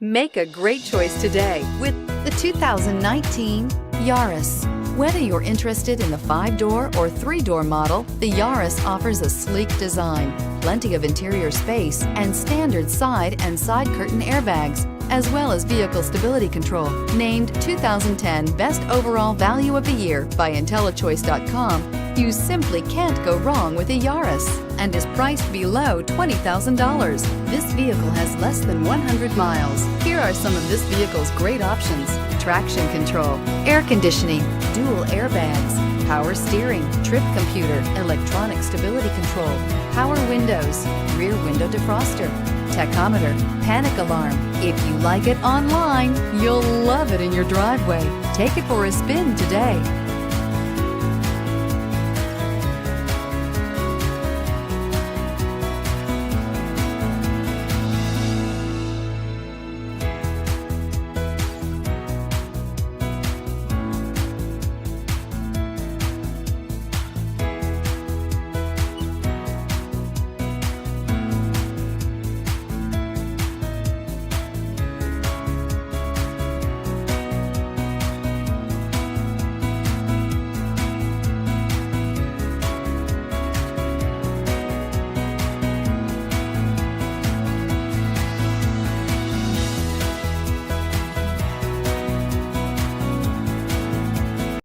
Make a great choice today with the 2019 Yaris. Whether you're interested in the 5-door or 3-door model, the Yaris offers a sleek design, plenty of interior space, and standard side and side curtain airbags, as well as vehicle stability control. Named 2010 Best Overall Value of the Year by IntelliChoice.com, you simply can't go wrong with a Yaris and is priced below $20,000. This vehicle has less than 100 miles. Here are some of this vehicle's great options: traction control, air conditioning, dual airbags, power steering, trip computer, electronic stability control, power windows, rear window defroster, tachometer, panic alarm. If you like it online, you'll love it in your driveway. Take it for a spin today.